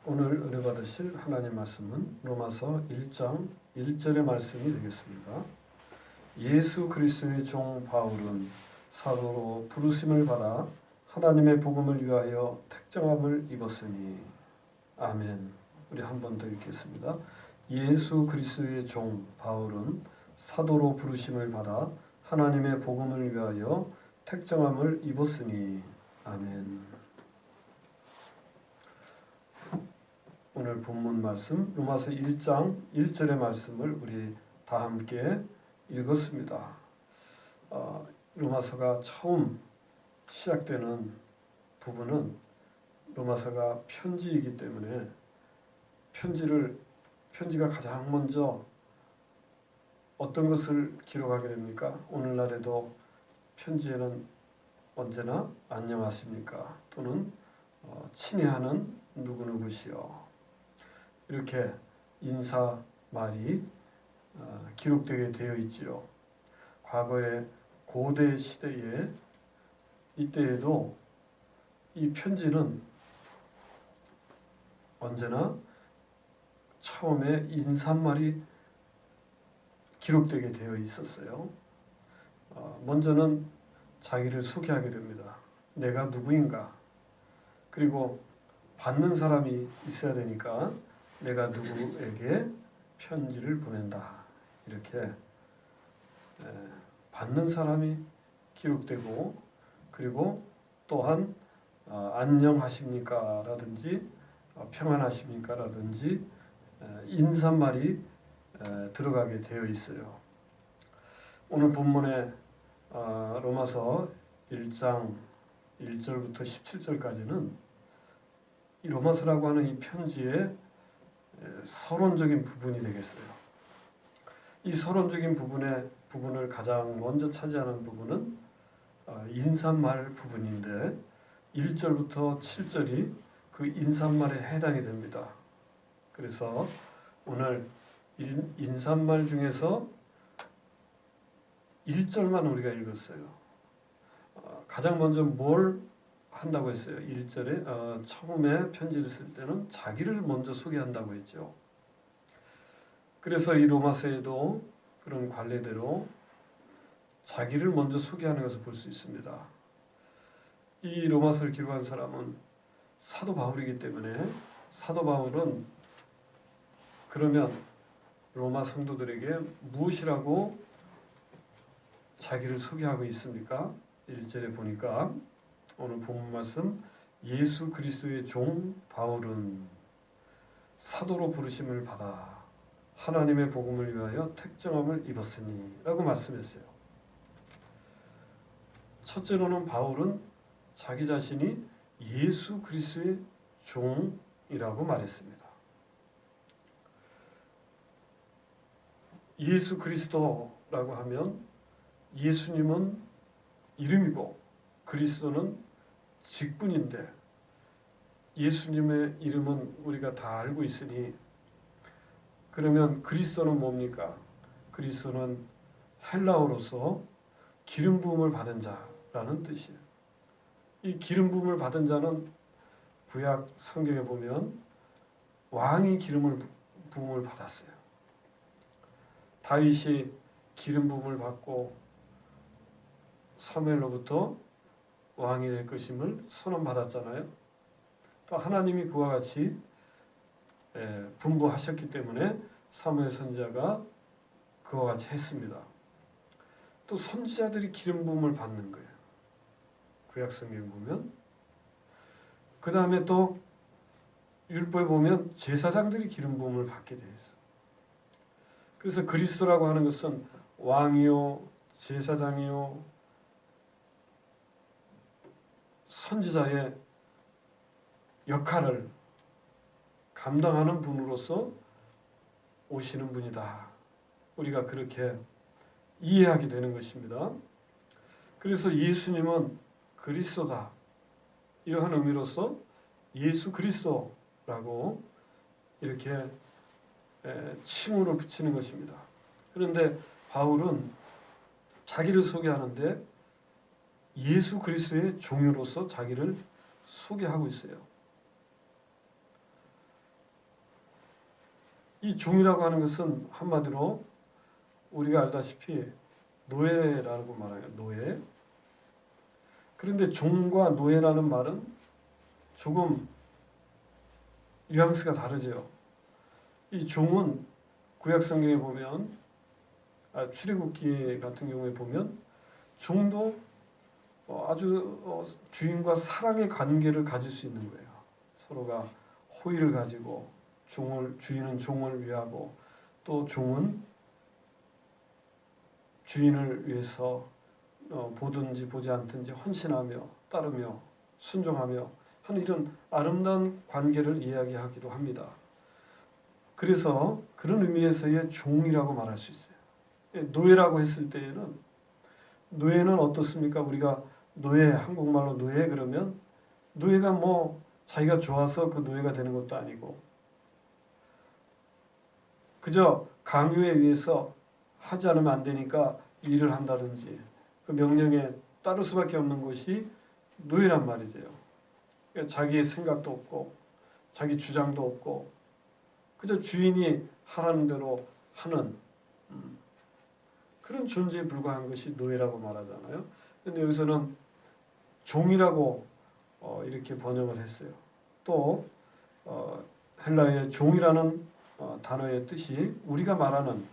오늘 은혜 받으실 하나님 말씀은 로마서 1장 1절의 말씀이 되겠습니다. 예수 그리스도의 종 바울은 사도로 부르심을 받아 하나님의 복음을 위하여 택정함을 입었으니. 아멘. 우리 한 번 더 읽겠습니다. 예수 그리스도의 종 바울은 사도로 부르심을 받아 하나님의 복음을 위하여 택정함을 입었으니. 아멘. 오늘 본문 말씀 로마서 1장 1절의 말씀을 우리 다 함께 읽었습니다. 로마서가 처음 시작되는 부분은 로마서가 편지이기 때문에 편지가 가장 먼저 어떤 것을 기록하게 됩니까? 오늘날에도 편지에는 언제나 안녕하십니까? 또는 친애하는 누구누구시여, 이렇게 인사 말이 기록되게 되어 있지요. 과거의 고대 시대에 이때에도 이 편지는 언제나 처음에 인사말이 기록되게 되어 있었어요. 먼저는 자기를 소개하게 됩니다. 내가 누구인가? 그리고 받는 사람이 있어야 되니까 내가 누구에게 편지를 보낸다. 이렇게 받는 사람이 기록되고, 그리고 또한 안녕하십니까? 라든지 평안하십니까? 라든지 인사말이 들어가게 되어 있어요. 오늘 본문에 로마서 1장 1절부터 17절까지는 이 로마서라고 하는 이 편지의 서론적인 부분이 되겠어요. 이 서론적인 부분을 가장 먼저 차지하는 부분은 인사말 부분인데 1절부터 7절이 그 인사말에 해당이 됩니다. 그래서 오늘 인사말 중에서 1절만 우리가 읽었어요. 가장 먼저 뭘 한다고 했어요? 1절에 처음에 편지를 쓸 때는 자기를 먼저 소개한다고 했죠. 그래서 이 로마서에도 그런 관례대로 자기를 먼저 소개하는 것을 볼 수 있습니다. 이 로마서를 기록한 사람은 사도 바울이기 때문에 사도 바울은 그러면 로마 성도들에게 무엇이라고 자기를 소개하고 있습니까? 1절에 보니까 오늘 본문 말씀, 예수 그리스도의 종 바울은 사도로 부르심을 받아 하나님의 복음을 위하여 택정함을 입었으니 라고 말씀했어요. 첫째로는 바울은 자기 자신이 예수 그리스도의 종이라고 말했습니다. 예수 그리스도라고 하면 예수님은 이름이고 그리스도는 직분인데, 예수님의 이름은 우리가 다 알고 있으니 그러면 그리스도는 뭡니까? 그리스도는 헬라어로서 기름 부음을 받은 자라는 뜻이에요. 이 기름 부음을 받은 자는 구약 성경에 보면 왕이 기름 부음을 받았어요. 다윗이 기름 부음을 받고 사무엘로부터 왕이 될 것임을 선언받았잖아요. 또 하나님이 그와 같이 분부하셨기 때문에 사무엘 선지자가 그와 같이 했습니다. 또 선지자들이 기름 부음을 받는 거예요. 구약 성경 보면. 그 다음에 또 율법에 보면 제사장들이 기름 부음을 받게 되어 있어요. 그래서 그리스도라고 하는 것은 왕이요, 제사장이요, 선지자의 역할을 감당하는 분으로서 오시는 분이다. 우리가 그렇게 이해하게 되는 것입니다. 그래서 예수님은 그리스도다. 이러한 의미로서 예수 그리스도라고 이렇게 칭호를 붙이는 것입니다. 그런데 바울은 자기를 소개하는데 예수 그리스도의 종으로서 자기를 소개하고 있어요. 이 종이라고 하는 것은 한마디로 우리가 알다시피 노예라고 말해요. 노예. 그런데 종과 노예라는 말은 조금 뉘앙스가 다르죠. 이 종은 구약 성경에 보면 출애굽기 같은 경우에 보면 종도 아주 주인과 사랑의 관계를 가질 수 있는 거예요. 서로가 호의를 가지고 주인은 종을 위하고 또 종은 주인을 위해서 보든지 보지 않든지 헌신하며 따르며 순종하며 하는 이런 아름다운 관계를 이야기하기도 합니다. 그래서 그런 의미에서의 종이라고 말할 수 있어요. 노예라고 했을 때에는 노예는 어떻습니까? 우리가 노예, 한국말로 노예 그러면 노예가 뭐 자기가 좋아서 그 노예가 되는 것도 아니고 그저 강요에 의해서 하지 않으면 안 되니까 일을 한다든지 그 명령에 따를 수밖에 없는 것이 노예란 말이죠. 그러니까 자기의 생각도 없고 자기 주장도 없고 그저 주인이 하라는 대로 하는 그런 존재에 불과한 것이 노예라고 말하잖아요. 그런데 여기서는 종이라고 이렇게 번역을 했어요. 또 헬라의 종이라는 단어의 뜻이 우리가 말하는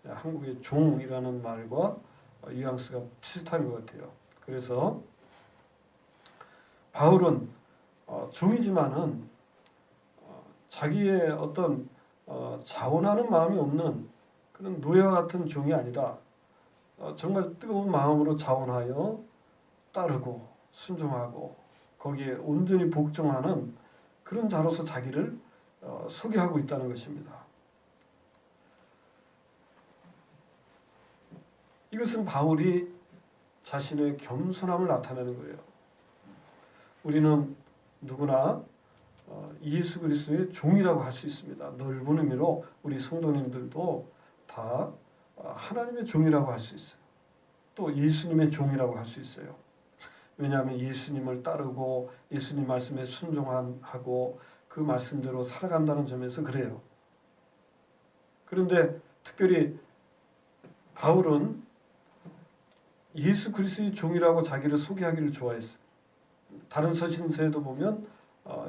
한국의 종이라는 말과 뉘앙스가 비슷한 것 같아요. 그래서 바울은 종이지만은 자기의 어떤 자원하는 마음이 없는 그런 노예와 같은 종이 아니라 정말 뜨거운 마음으로 자원하여 따르고 순종하고 거기에 온전히 복종하는 그런 자로서 자기를 소개하고 있다는 것입니다. 이것은 바울이 자신의 겸손함을 나타내는 거예요. 우리는 누구나 예수 그리스도의 종이라고 할 수 있습니다. 넓은 의미로 우리 성도님들도 다 하나님의 종이라고 할 수 있어요. 또 예수님의 종이라고 할 수 있어요. 왜냐하면 예수님을 따르고 예수님 말씀에 순종하고 그 말씀대로 살아간다는 점에서 그래요. 그런데 특별히 바울은 예수 그리스도의 종이라고 자기를 소개하기를 좋아했어요. 다른 서신서에도 보면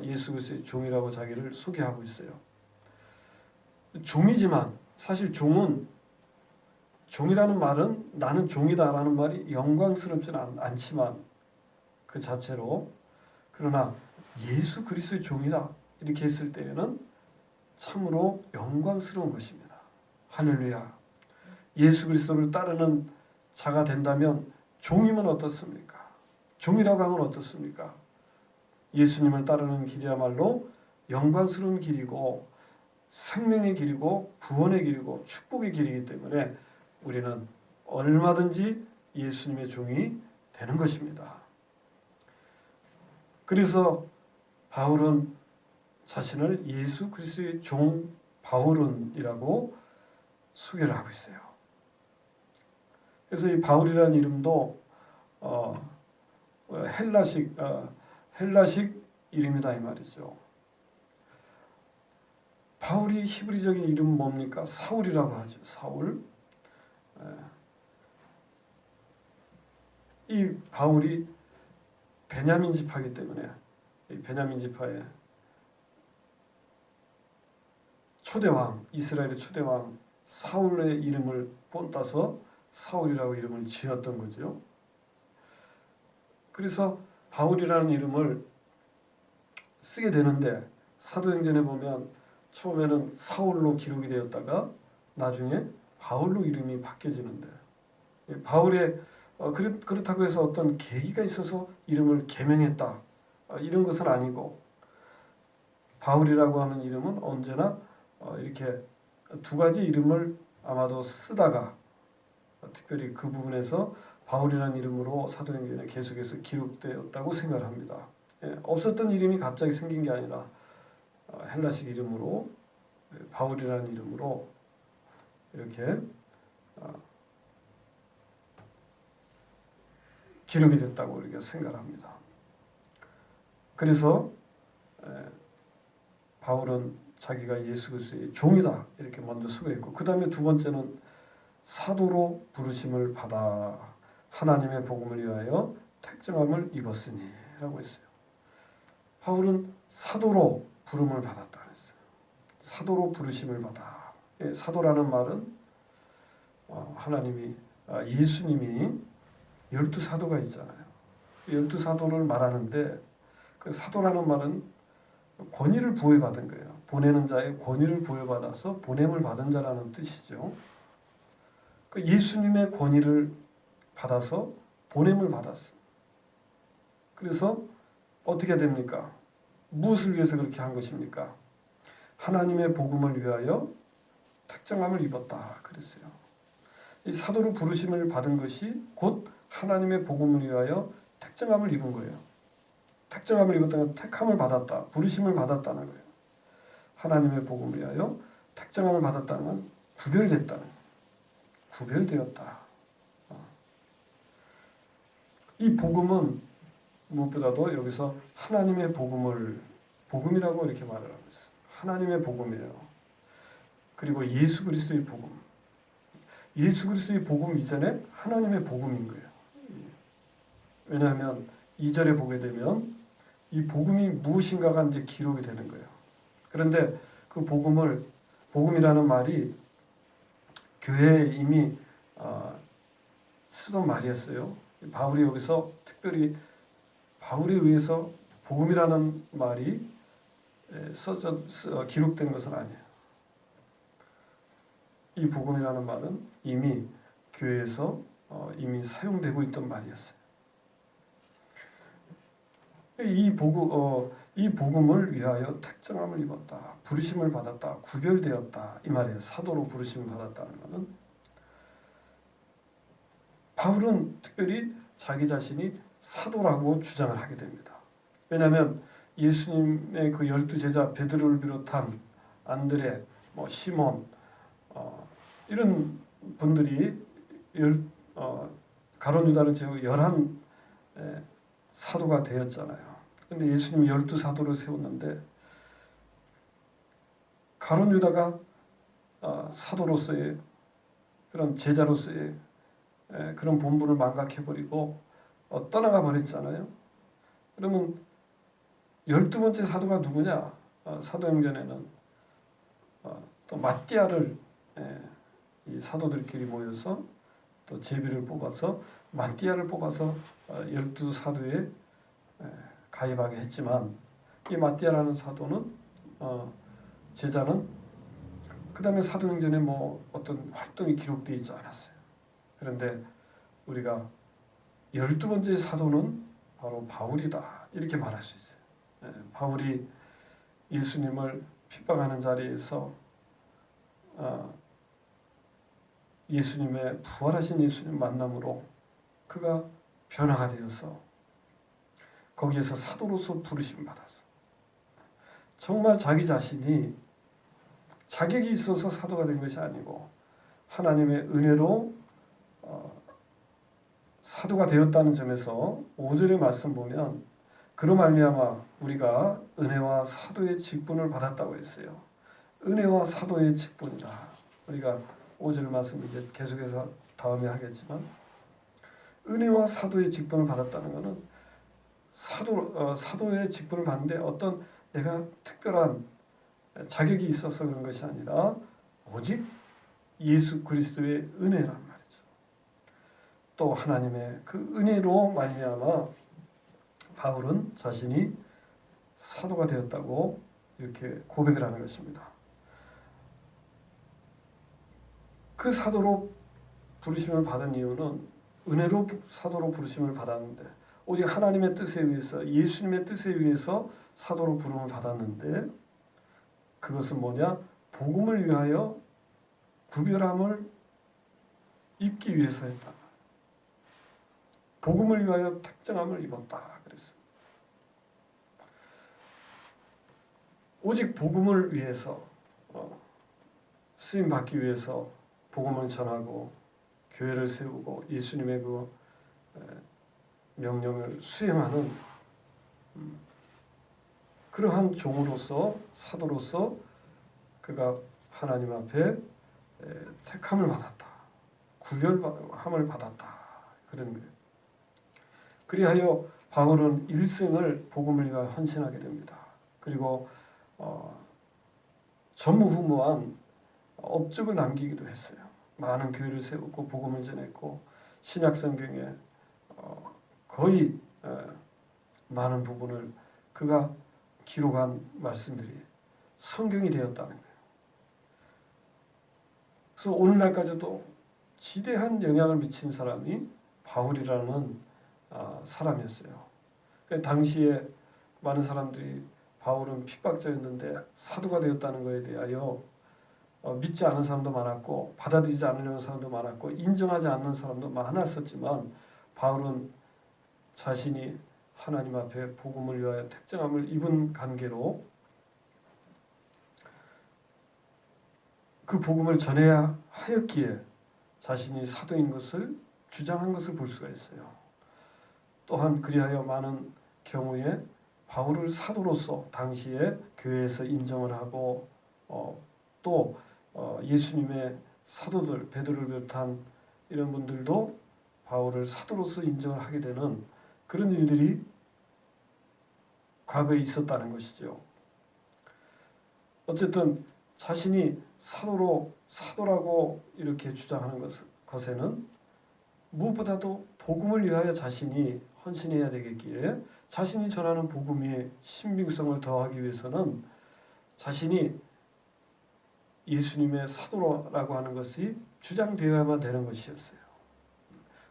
예수 그리스도의 종이라고 자기를 소개하고 있어요. 종이지만 사실 종이라는 말은 나는 종이다라는 말이 영광스럽지는 않지만 그 자체로 그러나 예수 그리스도의 종이다 이렇게 했을 때에는 참으로 영광스러운 것입니다. 할렐루야. 예수 그리스도를 따르는 자가 된다면 종이면 어떻습니까? 종이라고 하면 어떻습니까? 예수님을 따르는 길이야말로 영광스러운 길이고 생명의 길이고 구원의 길이고 축복의 길이기 때문에 우리는 얼마든지 예수님의 종이 되는 것입니다. 그래서 바울은 자신을 예수 그리스도의 종 바울은이라고 소개를 하고 있어요. 그래서 이 바울이라는 이름도 헬라식 이름이다 이 말이죠. 바울이 히브리적인 이름은 뭡니까? 사울이라고 하죠. 사울. 이 바울이 베냐민 지파이기 때문에 이 베냐민 지파의 초대왕, 이스라엘의 초대왕 사울의 이름을 본따서 사울이라고 이름을 지었던 거죠. 그래서 바울이라는 이름을 쓰게 되는데 사도행전에 보면 처음에는 사울로 기록이 되었다가 나중에 바울로 이름이 바뀌어지는데 바울의 그렇다고 해서 어떤 계기가 있어서 이름을 개명했다 이런 것은 아니고 바울이라고 하는 이름은 언제나 이렇게 두 가지 이름을 아마도 쓰다가 특별히 그 부분에서 바울이라는 이름으로 사도행전에 계속해서 기록되었다고 생각을 합니다. 없었던 이름이 갑자기 생긴 게 아니라 헬라식 이름으로 바울이라는 이름으로 이렇게 기록이 됐다고 우리가 생각을 합니다. 그래서 바울은 자기가 예수 그리스도의 종이다 이렇게 먼저 소개했고, 그 다음에 두 번째는 사도로 부르심을 받아 하나님의 복음을 위하여 택정함을 입었으니라고 했어요. 바울은 사도로 부름을 받았다 그랬어요. 사도로 부르심을 받아. 사도라는 말은 하나님이 예수님이 12사도가 있잖아요. 12사도를 말하는데 그 사도라는 말은 권위를 부여받은 거예요. 보내는 자의 권위를 부여받아서 보냄을 받은 자라는 뜻이죠. 그 예수님의 권위를 받아서 보냄을 받았어. 그래서 어떻게 됩니까? 무엇을 위해서 그렇게 한 것입니까? 하나님의 복음을 위하여 택정함을 입었다 그랬어요. 이 사도로 부르심을 받은 것이 곧 하나님의 복음을 위하여 택정함을 입은 거예요. 택정함을 입었다는 택함을 받았다, 부르심을 받았다는 거예요. 하나님의 복음을 위하여 택정함을 받았다는 건 구별됐다는 거예요. 구별되었다. 이 복음은 무엇보다도 여기서 하나님의 복음이라고 이렇게 말을 하고 있어요. 하나님의 복음이에요. 그리고 예수 그리스도의 복음. 예수 그리스도의 복음 이전에 하나님의 복음인 거예요. 왜냐하면 2절에 보게 되면 이 복음이 무엇인가가 이제 기록이 되는 거예요. 그런데 그 복음이라는 말이 교회에 이미 쓰던 말이었어요. 바울이 여기서 특별히 바울에 의해서 복음이라는 말이 기록된 것은 아니에요. 이 복음이라는 말은 이미 교회에서 이미 사용되고 있던 말이었어요. 이 복음을 위하여 택정함을 입었다, 부르심을 받았다, 구별되었다 이 말이에요. 사도로 부르심을 받았다는 것은 바울은 특별히 자기 자신이 사도라고 주장을 하게 됩니다. 왜냐하면 예수님의 그 12제자 베드로를 비롯한 안드레, 시몬 이런 분들이 가룟 유다를 제외 11 사도가 되었잖아요. 그런데 예수님이 12사도를 세웠는데 가룟 유다가 사도로서의 그런 제자로서의 그런 본분을 망각해버리고 떠나가 버렸잖아요. 그러면 12번째 사도가 누구냐? 사도행전에는 또 마띠아를 이 사도들끼리 모여서 또 제비를 뽑아서 마띠아를 뽑아서 12사도에 가입하게 했지만 이 마띠아라는 사도는 제자는 그 다음에 사도행전에 어떤 활동이 기록되어 있지 않았어요. 그런데 우리가 12번째 사도는 바로 바울이다 이렇게 말할 수 있어요. 바울이 예수님을 핍박하는 자리에서 예수님의 부활하신 예수님 만남으로 그가 변화가 되어서 거기에서 사도로서 부르심을 받았어. 정말 자기 자신이 자격이 있어서 사도가 된 것이 아니고 하나님의 은혜로 사도가 되었다는 점에서 5절의 말씀 보면 그로 말미암아 우리가 은혜와 사도의 직분을 받았다고 했어요. 은혜와 사도의 직분이다. 우리가 5절 말씀 이제 계속해서 다음에 하겠지만 은혜와 사도의 직분을 받았다는 것은 사도의 직분을 받는데 어떤 내가 특별한 자격이 있어서 그런 것이 아니라 오직 예수 그리스도의 은혜란 말이죠. 또 하나님의 그 은혜로 말미암아 바울은 자신이 사도가 되었다고 이렇게 고백을 하는 것입니다. 그 사도로 부르심을 받은 이유는 은혜로 사도로 부르심을 받았는데 오직 하나님의 뜻에 의해서 예수님의 뜻에 의해서 사도로 부름을 받았는데 그것은 뭐냐? 복음을 위하여 구별함을 입기 위해서였다. 복음을 위하여 택정함을 입었다. 그랬어요. 오직 복음을 위해서 쓰임 받기 위해서 복음을 전하고 교회를 세우고 예수님의 그 명령을 수행하는 그러한 종으로서 사도로서 그가 하나님 앞에 택함을 받았다. 구별함을 받았다. 그런 거예요. 그리하여 바울은 일생을 복음을 위하여 헌신하게 됩니다. 그리고 전무후무한 업적을 남기기도 했어요. 많은 교회를 세우고 복음을 전했고 신약 성경에 거의 많은 부분을 그가 기록한 말씀들이 성경이 되었다는 거예요. 그래서 오늘날까지도 지대한 영향을 미친 사람이 바울이라는 사람이었어요. 당시에 많은 사람들이 바울은 핍박자였는데 사도가 되었다는 것에 대하여 믿지 않은 사람도 많았고 받아들이지 않으려는 사람도 많았고 인정하지 않는 사람도 많았었지만 바울은 자신이 하나님 앞에 복음을 위하여 택정함을 입은 관계로 그 복음을 전해야 하였기에 자신이 사도인 것을 주장한 것을 볼 수가 있어요. 또한 그리하여 많은 경우에 바울을 사도로서 당시에 교회에서 인정을 하고 또 예수님의 사도들 베드로를 비롯한 이런 분들도 바울을 사도로서 인정을 하게 되는 그런 일들이 과거에 있었다는 것이죠. 어쨌든 자신이 사도라고 이렇게 주장하는 것에는 무엇보다도 복음을 위하여 자신이 헌신해야 되겠기에 자신이 전하는 복음의 신빙성을 더하기 위해서는 자신이 예수님의 사도라고 하는 것이 주장되어야만 되는 것이었어요.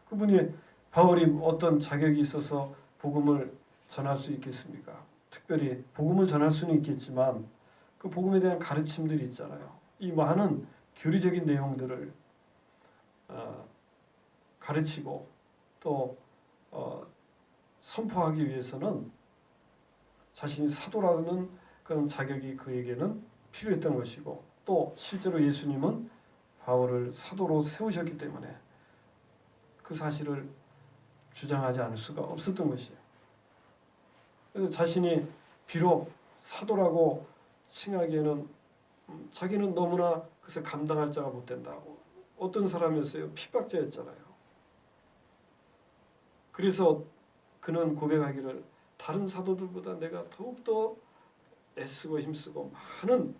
그분이 바울이 어떤 자격이 있어서 복음을 전할 수 있겠습니까? 특별히 복음을 전할 수는 있겠지만 그 복음에 대한 가르침들이 있잖아요. 이 많은 교리적인 내용들을 가르치고 또 선포하기 위해서는 자신이 사도라는 그런 자격이 그에게는 필요했던 것이고 또 실제로 예수님은 바울을 사도로 세우셨기 때문에 그 사실을 주장하지 않을 수가 없었던 것이에요. 그래서 자신이 비록 사도라고 칭하기에는 자기는 너무나 그것을 감당할 자가 못 된다고. 어떤 사람이었어요? 핍박자였잖아요. 그래서 그는 고백하기를 다른 사도들보다 내가 더욱더 애쓰고 힘쓰고 많은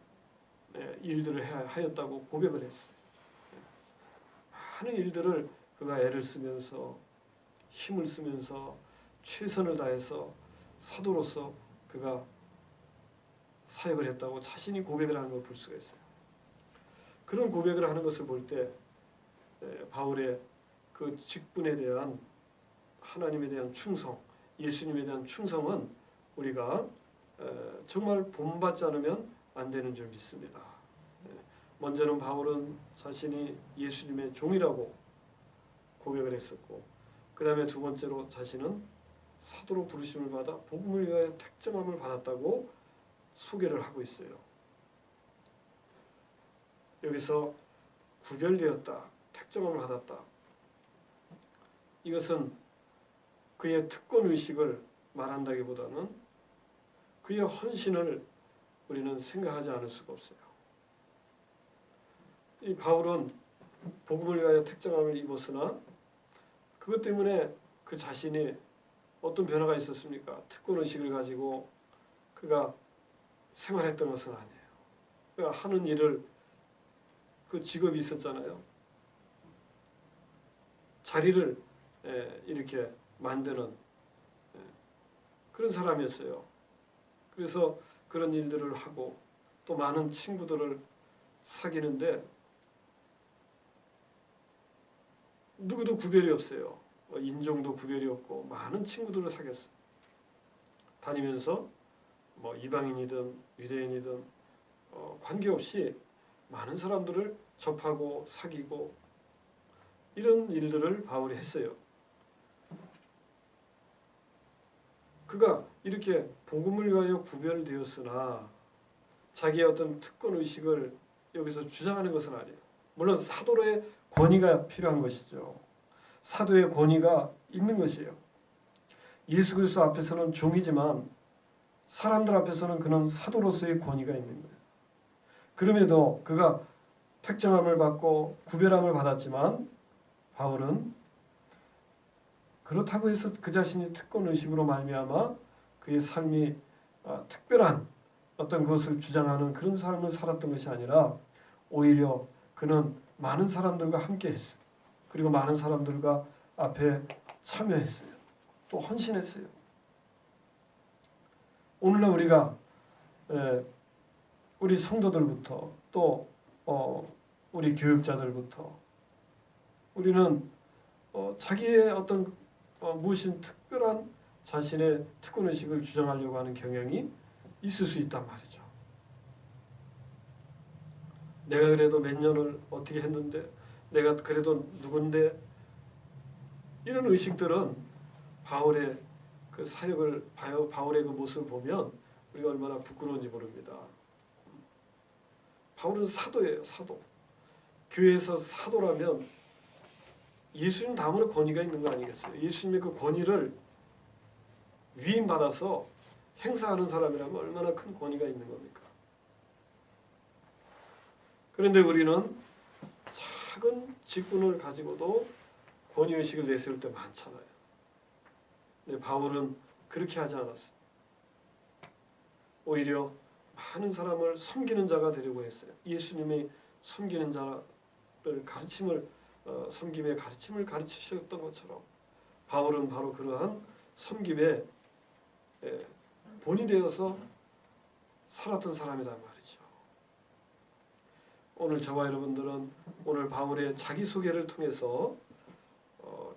일들을 하였다고 고백을 했어요. 많은 일들을 그가 애를 쓰면서 힘을 쓰면서 최선을 다해서 사도로서 그가 사역을 했다고 자신이 고백을 하는 걸 볼 수가 있어요. 그런 고백을 하는 것을 볼 때 바울의 그 직분에 대한 하나님에 대한 충성, 예수님에 대한 충성은 우리가 정말 본받지 않으면 안 되는 줄 믿습니다. 먼저는 바울은 자신이 예수님의 종이라고 고백을 했었고 그 다음에 두 번째로 자신은 사도로 부르심을 받아 복음을 위하여 택정함을 받았다고 소개를 하고 있어요. 여기서 구별되었다, 택정함을 받았다. 이것은 그의 특권의식을 말한다기보다는 그의 헌신을 우리는 생각하지 않을 수가 없어요. 이 바울은 복음을 위하여 택정함을 입었으나 그것 때문에 그 자신이 어떤 변화가 있었습니까? 특권의식을 가지고 그가 생활했던 것은 아니에요. 그가 하는 일을 그 직업이 있었잖아요. 자리를 이렇게 만드는 그런 사람이었어요. 그래서 그런 일들을 하고 또 많은 친구들을 사귀는데 누구도 구별이 없어요. 인종도 구별이 없고 많은 친구들을 사귀었어요. 다니면서 뭐 이방인이든 유대인이든 관계없이 많은 사람들을 접하고 사귀고 이런 일들을 바울이 했어요. 그가 이렇게 복음을 위하여 구별되었으나 자기의 어떤 특권의식을 여기서 주장하는 것은 아니에요. 물론 사도의 권위가 필요한 것이죠. 사도의 권위가 있는 것이에요. 예수 그리스도 앞에서는 종이지만 사람들 앞에서는 그는 사도로서의 권위가 있는 거예요. 그럼에도 그가 택정함을 받고 구별함을 받았지만 바울은 그렇다고 해서 그 자신이 특권 의식으로 말미암아 그의 삶이 특별한 어떤 것을 주장하는 그런 삶을 살았던 것이 아니라 오히려 그는 많은 사람들과 함께 했어요. 그리고 많은 사람들과 앞에 참여했어요. 또 헌신했어요. 오늘날 우리가 우리 성도들부터 또 우리 교육자들부터 우리는 자기의 어떤 무엇인 특별한 자신의 특권의식을 주장하려고 하는 경향이 있을 수 있단 말이죠. 내가 그래도 몇 년을 어떻게 했는데, 내가 그래도 누군데, 이런 의식들은 바울의 그 사역을, 바울의 그 모습을 보면 우리가 얼마나 부끄러운지 모릅니다. 바울은 사도예요, 사도. 교회에서 사도라면 예수님 다음으로 권위가 있는 거 아니겠어요? 예수님의 그 권위를 위임받아서 행사하는 사람이라면 얼마나 큰 권위가 있는 겁니까? 그런데 우리는 작은 직분을 가지고도 권위의식을 내세울 때 많잖아요. 근데 바울은 그렇게 하지 않았어요. 오히려 많은 사람을 섬기는 자가 되려고 했어요. 예수님이 섬기는 자를 섬김의 가르침을 가르치셨던 것처럼 바울은 바로 그러한 섬김의 본이 되어서 살았던 사람이란 말이죠. 오늘 저와 여러분들은 오늘 바울의 자기소개를 통해서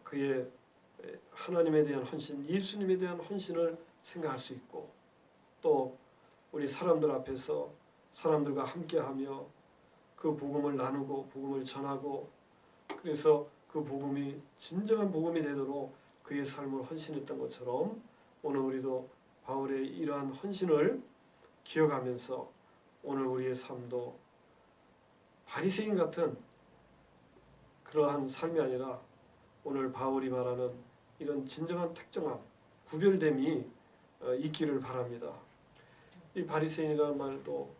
그의 하나님에 대한 헌신, 예수님에 대한 헌신을 생각할 수 있고, 또 우리 사람들 앞에서 사람들과 함께하며 그 복음을 나누고 복음을 전하고, 그래서 그 복음이 진정한 복음이 되도록 그의 삶을 헌신했던 것처럼 오늘 우리도 바울의 이러한 헌신을 기억하면서 오늘 우리의 삶도 바리새인 같은 그러한 삶이 아니라 오늘 바울이 말하는 이런 진정한 택정함, 구별됨이 있기를 바랍니다. 이 바리새인이라는 말도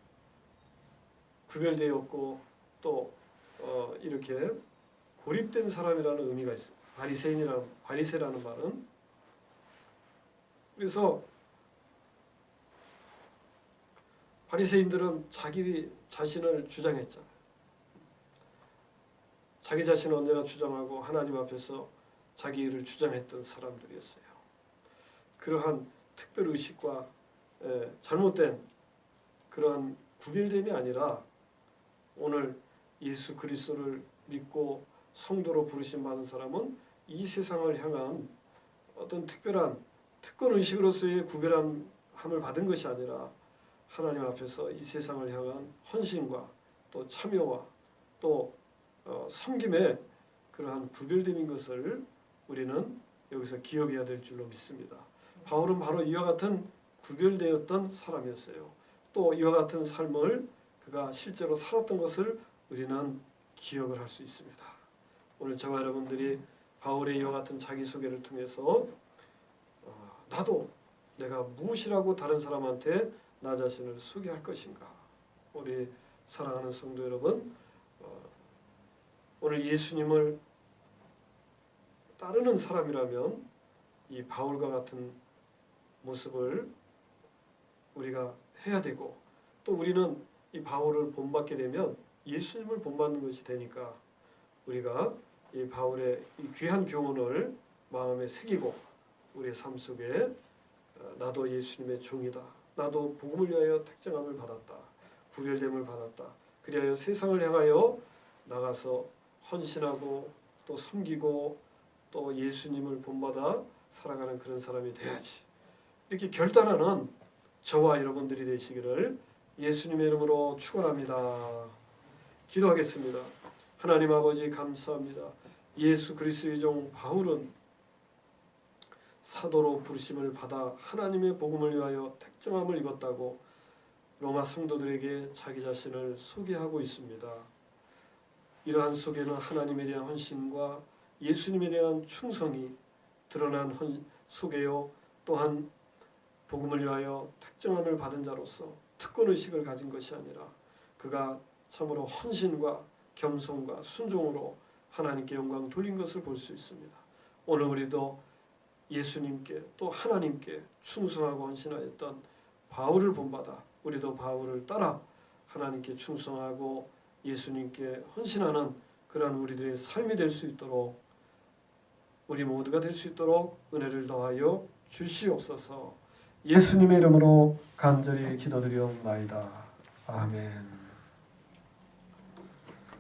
구별되었고 또 이렇게 고립된 사람이라는 의미가 있어요. 바리새라는 말은. 그래서 바리새인들은 자기 자신을 주장했잖아요. 자기 자신을 언제나 주장하고 하나님 앞에서 자기 일을 주장했던 사람들이었어요. 그러한 특별의식과 잘못된 그러한 구별됨이 아니라 오늘 예수 그리스도를 믿고 성도로 부르심 받은 사람은 이 세상을 향한 어떤 특별한 특권의식으로서의 구별함을 받은 것이 아니라 하나님 앞에서 이 세상을 향한 헌신과 또 참여와 또 섬김의 그러한 구별됨인 것을 우리는 여기서 기억해야 될 줄로 믿습니다. 바울은 바로 이와 같은 구별되었던 사람이었어요. 또 이와 같은 삶을 그가 실제로 살았던 것을 우리는 기억을 할 수 있습니다. 오늘 저와 여러분들이 바울의 이와 같은 자기소개를 통해서 나도 내가 무엇이라고 다른 사람한테 나 자신을 소개할 것인가. 우리 사랑하는 성도 여러분, 오늘 예수님을 따르는 사람이라면 이 바울과 같은 모습을 우리가 해야 되고, 또 우리는 이 바울을 본받게 되면 예수님을 본받는 것이 되니까 우리가 이 바울의 이 귀한 교훈을 마음에 새기고 우리의 삶 속에 나도 예수님의 종이다. 나도 복음을 위하여 택정함을 받았다. 구별됨을 받았다. 그리하여 세상을 향하여 나가서 헌신하고 또 섬기고 또 예수님을 본받아 살아가는 그런 사람이 돼야지. 이렇게 결단하는 저와 여러분들이 되시기를 예수님의 이름으로 축원합니다. 기도하겠습니다. 하나님 아버지 감사합니다. 예수 그리스도의 종 바울은 사도로 부르심을 받아 하나님의 복음을 위하여 택정함을 입었다고 로마 성도들에게 자기 자신을 소개하고 있습니다. 이러한 속에는 하나님에 대한 헌신과 예수님에 대한 충성이 드러난 속에요. 또한 복음을 위하여 택정함을 받은 자로서 특권의식을 가진 것이 아니라 그가 참으로 헌신과 겸손과 순종으로 하나님께 영광 돌린 것을 볼 수 있습니다. 오늘 우리도 예수님께 또 하나님께 충성하고 헌신하였던 바울을 본받아 우리도 바울을 따라 하나님께 충성하고 예수님께 헌신하는 그런 우리들의 삶이 될 수 있도록 우리 모두가 될 수 있도록 은혜를 더하여 주시옵소서. 예수님의 이름으로 간절히 기도드리옵나이다. 아멘.